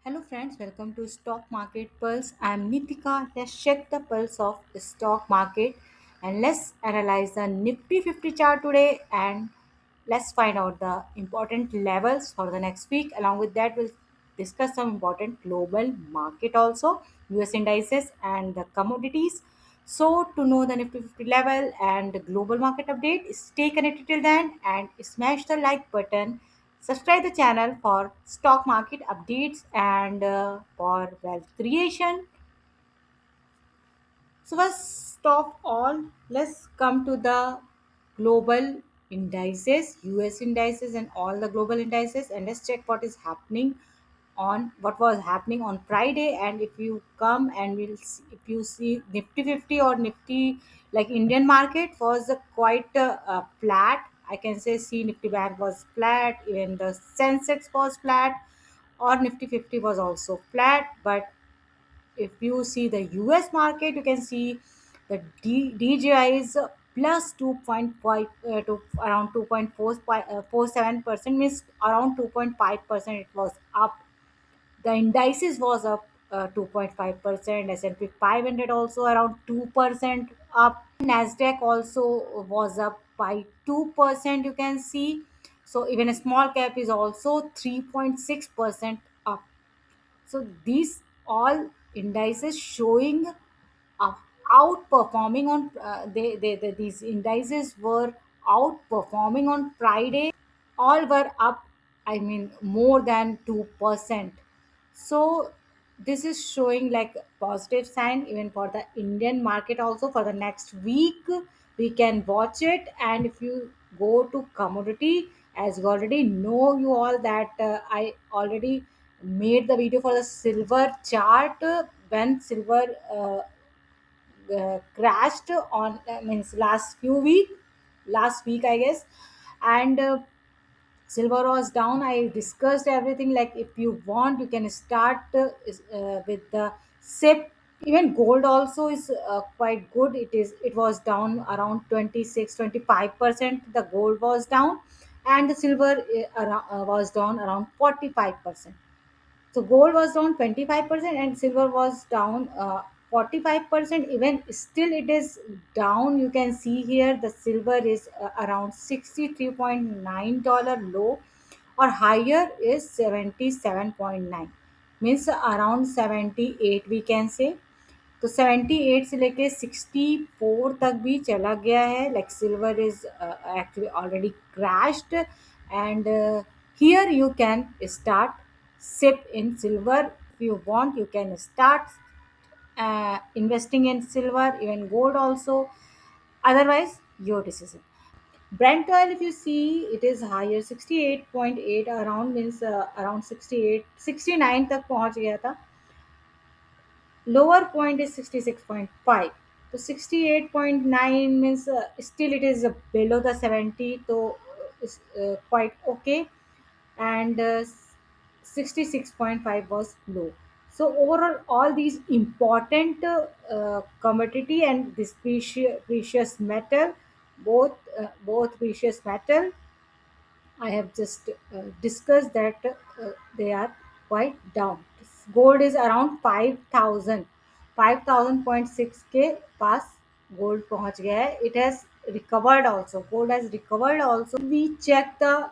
Hello friends, welcome to Stock Market Pulse. I'm Nitika. Let's check the pulse of the stock market and let's analyze the Nifty 50 chart today and let's find out the important levels for the next week. Along with that, we'll discuss some important global market also, US indices and the commodities. So to know the Nifty 50 level and the global market update, stay connected till then and smash the like button. Subscribe the channel for stock market updates and for wealth creation. So first of all, let's come to the global indices, US indices and all the global indices, and let's check what is happening on what was happening on Friday. And if you come and if you see Nifty 50 or Nifty like Indian market was quite flat. I can say see Nifty Bank was flat, even the Sensex was flat, or Nifty 50 was also flat, but if you see the US market, you can see the DJI is plus 2.5 to around 2.47%, means around 2.5% it was up. The indices was up 2.5%, S&P 500 also around 2% up. Nasdaq also was up by 2%, you can see. So even a small cap is also 3.6% up. So these all indices showing uh, outperforming on these indices were outperforming on Friday. All were up, I mean more than 2%. So this is showing like positive sign even for the Indian market also for the next week. We can watch it. And if you go to commodity, as you already know you all that I already made the video for the silver chart when silver crashed on means last week I guess. And silver was down. I discussed everything, like if you want you can start with the SIP. Even gold also is quite good. It was down around 26-25%. The gold was down and the silver was down around 45%. So gold was down 25% and silver was down 45%. Even still it is down. You can see here the silver is around $63.9 low, or higher is 77.9, means around 78 we can say. तो 78 से लेके 64 तक भी चला गया है. Like silver is actually already crashed. And here you can start SIP in silver. If you want you can start investing in silver, even gold also. Otherwise your decision. Brent oil, if you see, it is higher 68.8 around, means around 68 69 तक पहुंच गया था. Lower point is 66.5. So 68.9 means still it is below the 70, so is quite okay. And 66.5 was low. So overall, all these important commodity and this precious metal, both precious metal, I have just discussed that they are quite down. Gold is around 5,000, 5,000.6 के पास gold पहुंच गया है. It has recovered also. Gold has recovered also. We check the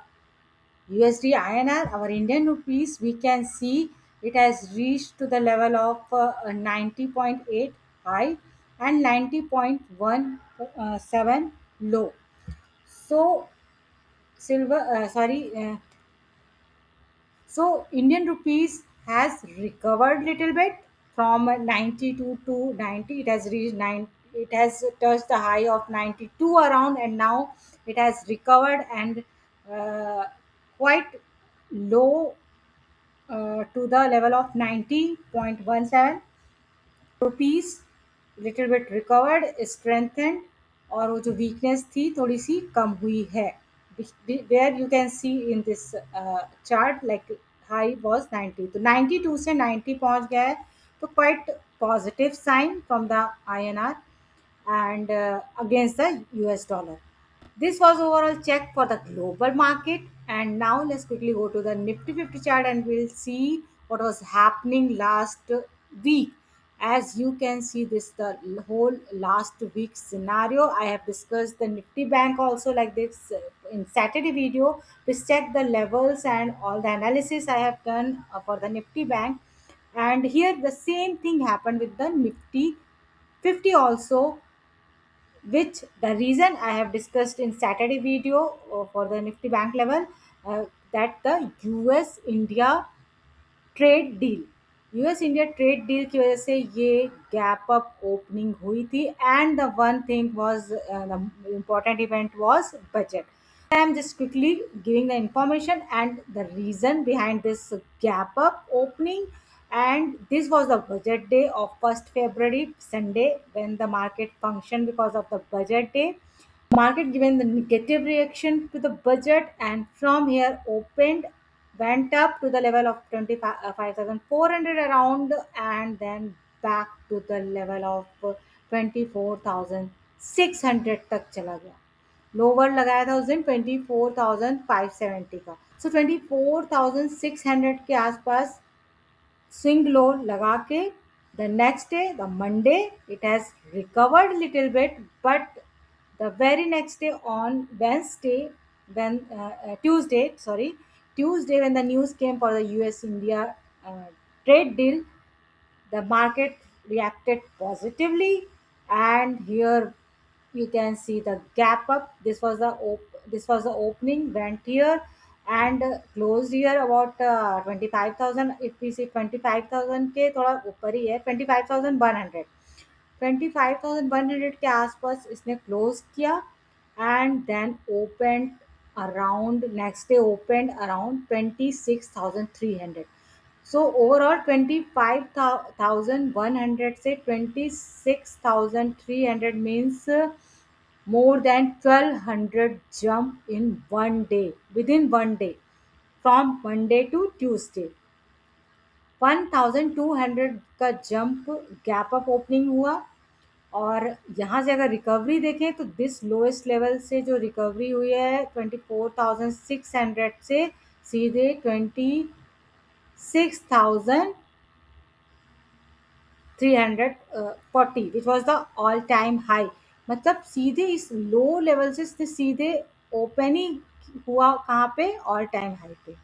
USD INR, our Indian rupees, we can see it has reached to the level of 90.8 high and 90.17 low. So silver sorry so Indian rupees has recovered little bit from 92 to 90. It has reached 9. It has touched the high of 92 around, and now it has recovered and uh, quite low to the level of 90.17. Rupees little bit recovered, strengthened, और वो जो weakness थी थोड़ी सी कम हुई है. Where you can see in this chart like high was 90, तो 92 से 90 पहुंच गया है. तो quite positive sign from the INR and against the US dollar. This was overall check for the global market. And now let's quickly go to the Nifty 50 chart and we'll see what was happening last week. As you can see, this the whole last week scenario. I have discussed the Nifty Bank also like this in Saturday video. Please check the levels and all the analysis I have done for the Nifty Bank. And here the same thing happened with the Nifty 50 also, which the reason I have discussed in Saturday video for the Nifty Bank level, that the US India trade deal, US India trade deal की वजह से ये gap up opening हुई थी and the one thing was the important event was budget. I am just quickly giving the information and the reason behind this gap up opening. And this was the budget day of 1st February, Sunday, when the market functioned because of the budget day. Market given the negative reaction to the budget, and from here opened, went up to the level of 25,400 around, and then back to the level of 24,600 तक चला गया. Lower लगाया था उस दिन 24,570 का. सो 24,600 के आसपास swing low लगा के the next day, the Monday, it has recovered little bit, but the very next day on Wednesday, when Tuesday, sorry, Tuesday, when the news came for the US India trade deal, the market reacted positively. And here you can see the gap up. This was the opening, went here and closed here about 25,000. If we see 25,000 के थोड़ा ऊपर ही है, 25,100, 25,100 के आसपास इसने close किया. And then open around, next day open around 26,300. So overall 25,100 से 26,300 means more than 1200 jump in one day, within one day, from Monday to Tuesday. 1200 का जंप गैप अप ओपनिंग हुआ. और यहाँ से अगर रिकवरी देखें तो दिस लोएस्ट लेवल से जो रिकवरी हुई है 24,600 से सीधे 26,340, which was the all time high. मतलब सीधे इस लो लेवल से इसने सीधे ओपन ही हुआ कहाँ पे, ऑल टाइम हाई पे,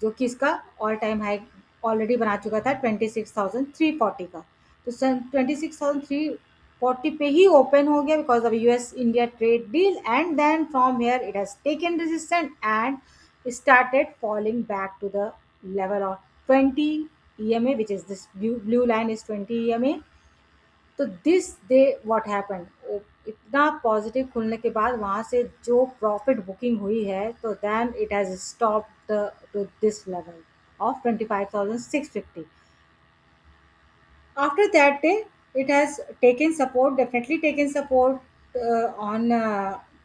जो कि इसका ऑल टाइम हाई ऑलरेडी बना चुका था 26,340 का. तो सन 26,340 पे ही ओपन हो गया because of US India trade deal. And then from here it has taken resistance and started falling back to the level of 20 EMA, which is this blue line is 20 EMA. तो this day what happen, इतना positive खुलने के बाद वहाँ से जो profit booking हुई है तो then it has stop to this level of 25,650. After that day, it has taken support, definitely taken support on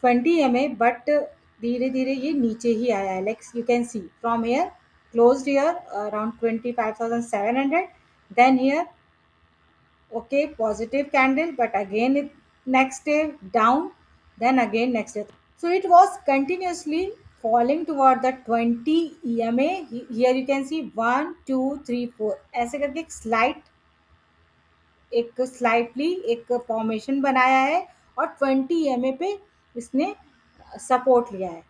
20 MA, but धीरे धीरे ये नीचे ही आया है. Like you can see from here, closed here around 25,700. Then here, okay, positive candle, but again it next day down, then again next day. So it was continuously falling toward the 20 EMA. Here you can see 1 2 3 4 ऐसे करके एक slightly एक formation बनाया है और 20 EMA पे इसने support लिया है,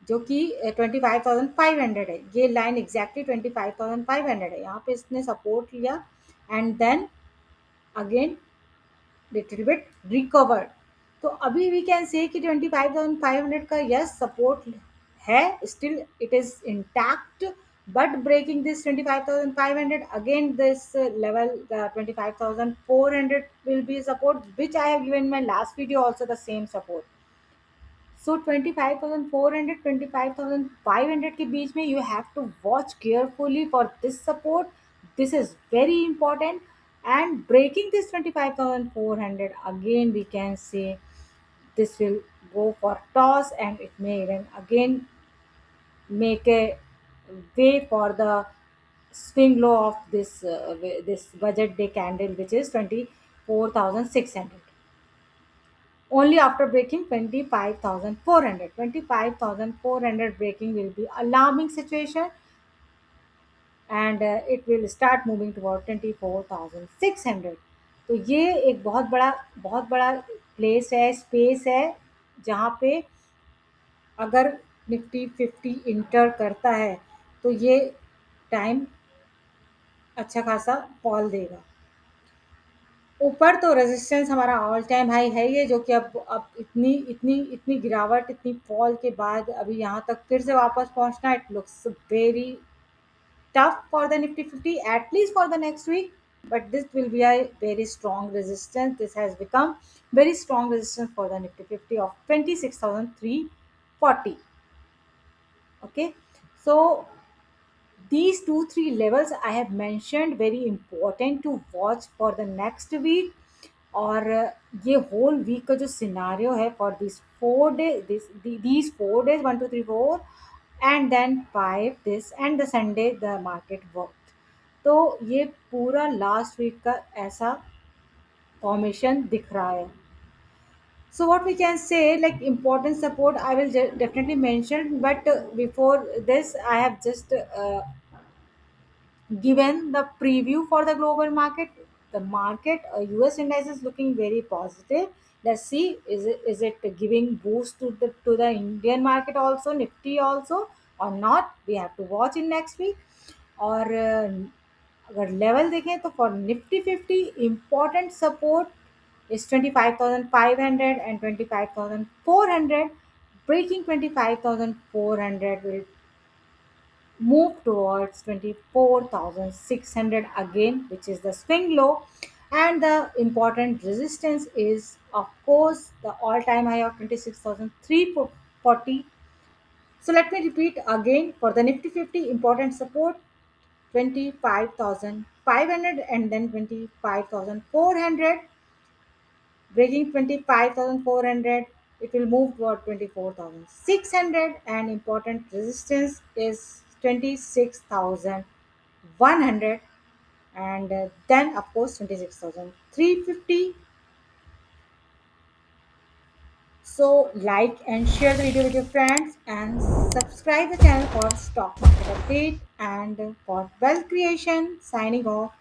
जो कि 25,500 है. ये लाइन एग्जैक्टली 25,500 है. यहाँ पे इसने सपोर्ट लिया and then again little bit recovered. तो अभी वी कैन से कि 25,500 का यस सपोर्ट है, still it is intact, but breaking this 25,500, again this level, the 25,400 will be support, which I have given in my last video also the same support. So 25,400 25,500 के बीच में you have to watch carefully for this support. This is very important. And breaking this 25,400, again we can say this will go for toss and it may even again make a way for the swing low of this budget day candle, which is 24,600. Only after breaking 25,400 breaking will be alarming situation. And it will start moving toward 24,600। तो ये एक बहुत बड़ा place है, space है, जहाँ पे अगर निफ्टी 50 इंटर करता है तो ये टाइम अच्छा खासा फॉल देगा। ऊपर तो रेजिस्टेंस हमारा ऑल टाइम हाई है ये, जो कि अब इतनी गिरावट, इतनी फॉल के बाद अभी यहाँ तक फिर से वापस पहुँचना, it looks very tough for the Nifty 50 at least for the next week, but this will be a very strong resistance. This has become very strong resistance for the Nifty 50 of 26,340. Okay, so these 2 3 levels I have mentioned very important to watch for the next week. और ये whole week का जो scenario है for this 4 days, these 4 days, 1 2 3 4 and then 5 this end the Sunday the market work, तो ये पूरा last week का ऐसा फॉर्मेशन दिख रहा है. So what we can say, like important support, I will definitely mention, but before this, I have just given the preview for the global market. The market, US index is looking very positive. Let's see, is it giving boost to the Indian market also, Nifty also, or not? We have to watch in next week. और अगर level देखें तो for Nifty 50 important support is 25,500 and 25,400. Breaking 25,400 will move towards 24,600 again, which is the swing low. And the important resistance is, of course, the all time high of 26,340. So let me repeat again, for the Nifty 50, important support 25,500 and then 25,400. Breaking 25,400, it will move toward 24,600, and important resistance is 26,100, and then of course 26,350. So like and share the video with your friends and subscribe the channel for stock market update and for wealth creation. Signing off.